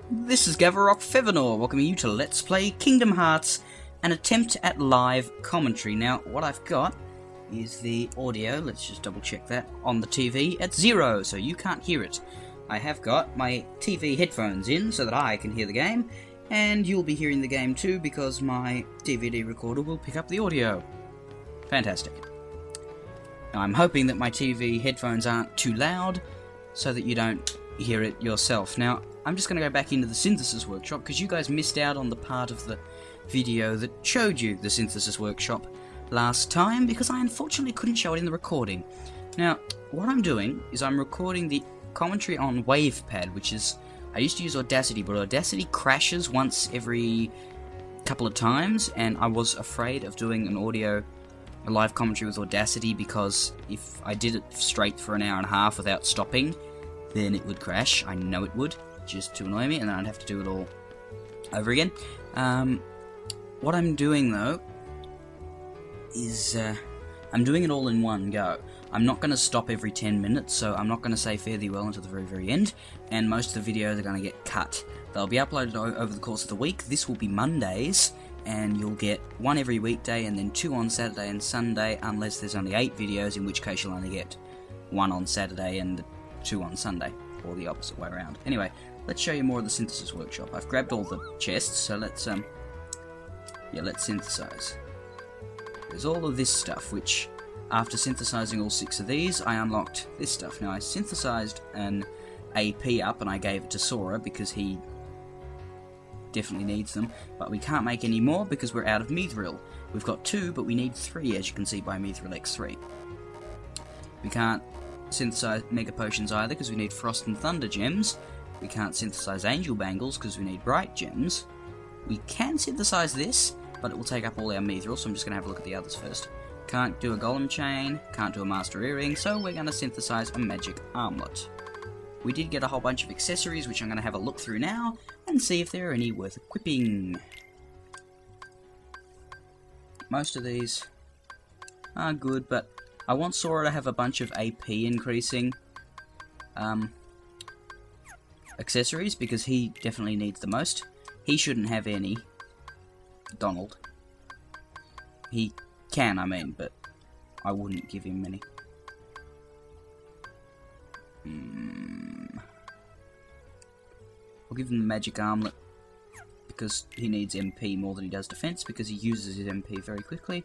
This is Gavarok Fevanor, welcoming you to Let's Play Kingdom Hearts, an attempt at live commentary. Now, what I've got is the audio, let's just double check that, on the TV at 0, so you can't hear it. I have got my TV headphones in so that I can hear the game, and you'll be hearing the game too because my DVD recorder will pick up the audio. Fantastic. Now, I'm hoping that my TV headphones aren't too loud so that you don't hear it yourself. Now, I'm just going to go back into the synthesis workshop because you guys missed out on the part of the video that showed you the synthesis workshop last time because I unfortunately couldn't show it in the recording. Now, what I'm doing is I'm recording the commentary on WavePad, which is, I used to use Audacity, but Audacity crashes once every couple of times, and I was afraid of doing a live commentary with Audacity because if I did it straight for an hour and a half without stopping, then it would crash. I know it would, just to annoy me, and then I'd have to do it all over again. What I'm doing though is I'm doing it all in one go. I'm not going to stop every 10 minutes, so I'm not going to say fare thee well until the very, very end, and most of the videos are going to get cut. They'll be uploaded over the course of the week. This will be Mondays, and you'll get one every weekday and then 2 on Saturday and Sunday, unless there's only 8 videos, in which case you'll only get 1 on Saturday and 2 on Sunday, or the opposite way around. Anyway, let's show you more of the synthesis workshop. I've grabbed all the chests, so let's synthesize. There's all of this stuff, which, after synthesizing all 6 of these, I unlocked this stuff. Now, I synthesized an AP up and I gave it to Sora because he definitely needs them, but we can't make any more because we're out of Mithril. We've got 2, but we need 3, as you can see by Mithril X3. We can't synthesize Mega Potions either because we need Frost and Thunder Gems. We can't synthesize Angel Bangles because we need Bright Gems. We can synthesize this, but it will take up all our Mithril, so I'm just going to have a look at the others first. Can't do a Golem Chain, can't do a Master Earring, so we're going to synthesize a Magic Armlet. We did get a whole bunch of accessories, which I'm going to have a look through now, and see if there are any worth equipping. Most of these are good, but I want Sora to have a bunch of AP increasing accessories, because he definitely needs the most. He shouldn't have any. Donald. He can, I mean, but I wouldn't give him many. I'll give him the Magic Armlet because he needs MP more than he does defense, because he uses his MP very quickly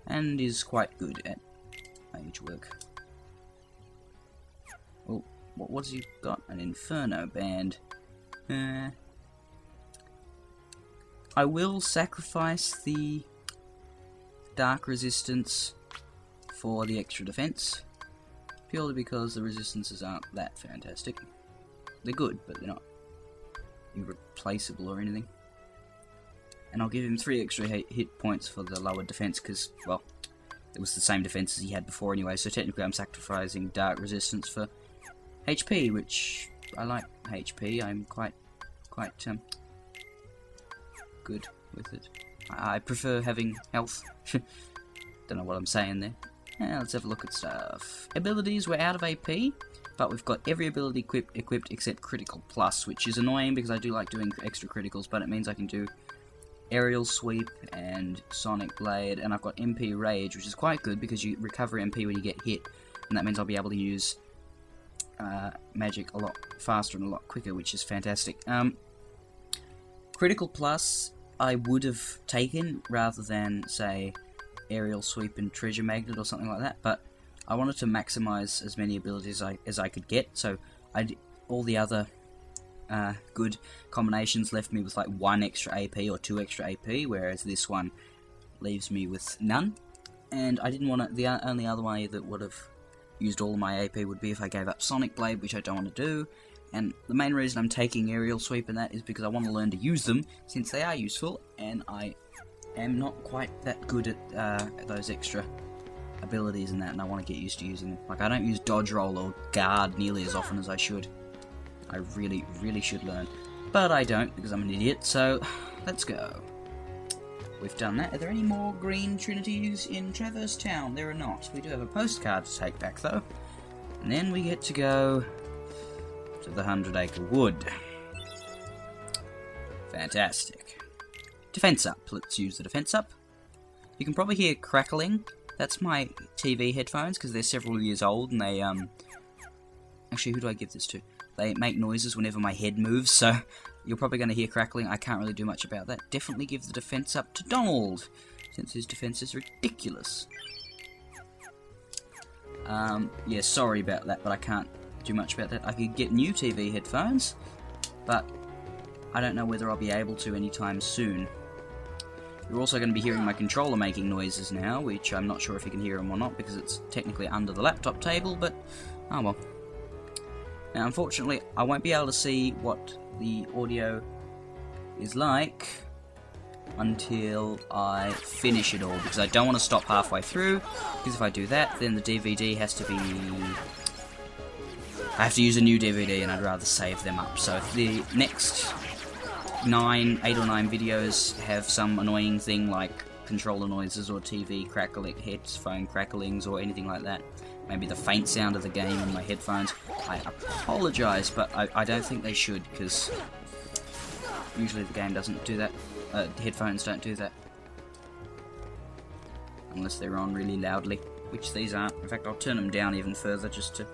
and is quite good at mage work. Oh, what's he got? An Inferno Band. I will sacrifice the Dark Resistance for the extra defense, purely because the resistances aren't that fantastic. They're good, but they're not irreplaceable or anything. And I'll give him 3 extra hit points for the lower defense, because, well, it was the same defense as he had before anyway, so technically I'm sacrificing Dark Resistance for HP, which I like HP. I'm quite good with it. I prefer having health. Don't know what I'm saying there. Yeah, let's have a look at stuff. Abilities, we're out of AP, but we've got every ability equipped except Critical Plus, which is annoying because I do like doing extra criticals, but it means I can do Aerial Sweep and Sonic Blade, and I've got MP Rage, which is quite good because you recover MP when you get hit, and that means I'll be able to use magic a lot faster and a lot quicker, which is fantastic. Critical Plus I would have taken rather than, say, Aerial Sweep and Treasure Magnet or something like that, but I wanted to maximize as many abilities as I could get, so all the other good combinations left me with like 1 extra AP or 2 extra AP, whereas this one leaves me with none. And I didn't want to. The only other way that would have used all of my AP would be if I gave up Sonic Blade, which I don't want to do. And the main reason I'm taking Aerial Sweep and that is because I want to learn to use them, since they are useful, and I am not quite that good at those extra abilities and that, and I want to get used to using them. Like, I don't use Dodge Roll or Guard nearly as often as I should. I really, really should learn. But I don't, because I'm an idiot, so let's go. We've done that. Are there any more green trinities in Traverse Town? There are not. We do have a postcard to take back, though. And then we get to go to the 100 Acre Wood. Fantastic. Defense up. Let's use the defense up. You can probably hear crackling. That's my TV headphones, because they're several years old, and they, Actually, who do I give this to? They make noises whenever my head moves, so you're probably going to hear crackling. I can't really do much about that. Definitely give the defense up to Donald, since his defense is ridiculous. Yeah, sorry about that, but I can't do much about that. I could get new TV headphones, but I don't know whether I'll be able to anytime soon. You're also going to be hearing my controller making noises now, which I'm not sure if you can hear them or not, because it's technically under the laptop table, but oh well. Now, unfortunately, I won't be able to see what the audio is like until I finish it all, because I don't want to stop halfway through, because if I do that, then the DVD has to be... I have to use a new DVD, and I'd rather save them up. So if the next 8 or 9 videos have some annoying thing like controller noises or TV crackling, headphone cracklings or anything like that, maybe the faint sound of the game in my headphones, I apologise, but I don't think they should, because usually the game doesn't do that. Headphones don't do that. Unless they're on really loudly, which these aren't. In fact, I'll turn them down even further just to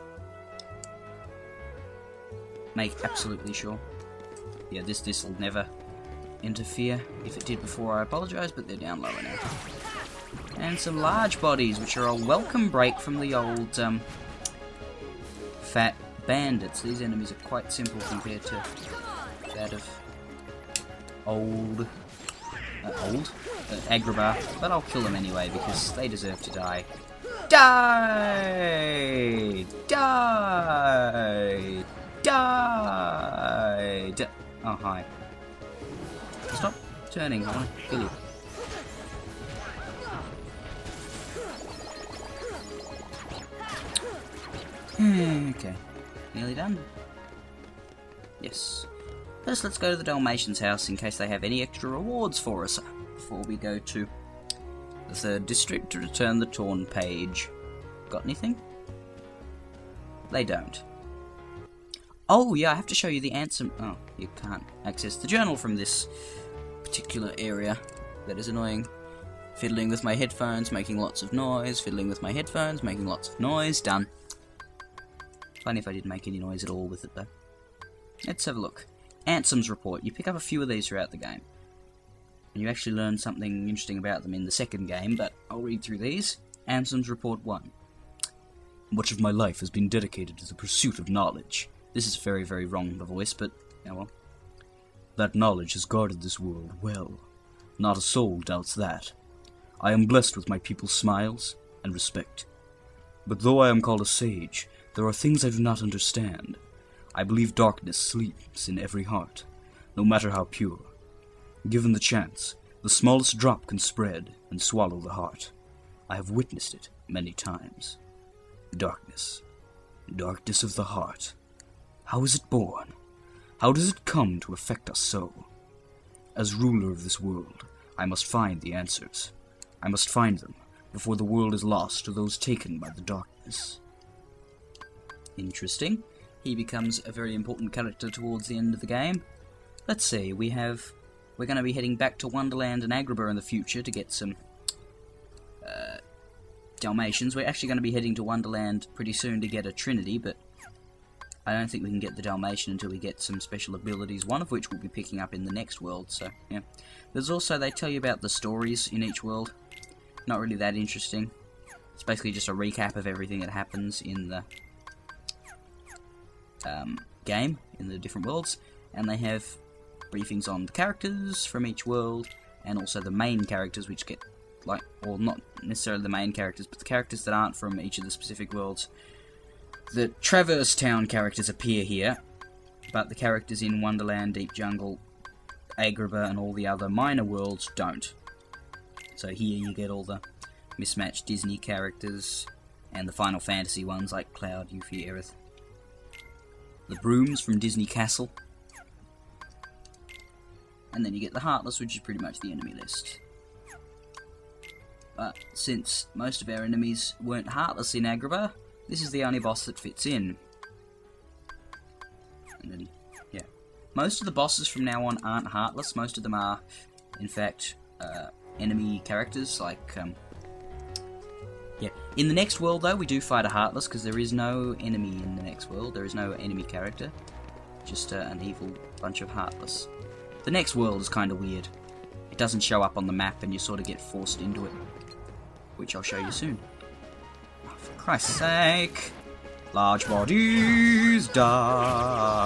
make absolutely sure. Yeah, this will never interfere. If it did before, I apologise, but they're down lower now. And some large bodies, which are a welcome break from the old fat bandits. These enemies are quite simple compared to that of old Agrabah, but I'll kill them anyway because they deserve to die. Die! Die! Die! Oh, hi. Stop turning, I want to kill you. Okay, nearly done. Yes. First, let's go to the Dalmatians' house in case they have any extra rewards for us before we go to the 3rd district to return the torn page. Got anything? They don't. Oh, yeah, I have to show you the answer. Oh, you can't access the journal from this particular area. That is annoying. Fiddling with my headphones, making lots of noise. Fiddling with my headphones, making lots of noise. Done. Funny if I didn't make any noise at all with it, though. Let's have a look. Ansem's report. You pick up a few of these throughout the game. And you actually learn something interesting about them in the 2nd game, but I'll read through these. Ansem's report 1. Much of my life has been dedicated to the pursuit of knowledge. This is very, very wrong, the voice, but, oh well. That knowledge has guarded this world well. Not a soul doubts that. I am blessed with my people's smiles and respect. But though I am called a sage, there are things I do not understand. I believe darkness sleeps in every heart, no matter how pure. Given the chance, the smallest drop can spread and swallow the heart. I have witnessed it many times. Darkness. Darkness of the heart. How is it born? How does it come to affect us so? As ruler of this world, I must find the answers. I must find them before the world is lost to those taken by the darkness. Interesting. He becomes a very important character towards the end of the game. Let's see, we're going to be heading back to Wonderland and Agrabah in the future to get some Dalmatians. We're actually going to be heading to Wonderland pretty soon to get a Trinity, but I don't think we can get the Dalmatian until we get some special abilities, one of which we'll be picking up in the next world, so yeah. There's also, they tell you about the stories in each world. Not really that interesting. It's basically just a recap of everything that happens in the game, in the different worlds, and they have briefings on the characters from each world, and also the main characters, which get, like, or not necessarily the main characters, but the characters that aren't from each of the specific worlds. The Traverse Town characters appear here, but the characters in Wonderland, Deep Jungle, Agrabah, and all the other minor worlds don't. So here you get all the mismatched Disney characters, and the Final Fantasy ones like Cloud, Yuffie, Aerith. The Brooms from Disney Castle. And then you get the Heartless, which is pretty much the enemy list. But since most of our enemies weren't Heartless in Agrabah, this is the only boss that fits in. And then, yeah. Most of the bosses from now on aren't heartless. Most of them are, in fact, enemy characters. Like, yeah. In the next world, though, we do fight a heartless because there is no enemy in the next world. There is no enemy character. Just an evil bunch of heartless. The next world is kind of weird. It doesn't show up on the map and you sort of get forced into it. Which I'll show you soon. Oh, for Christ's sake. Large bodies die.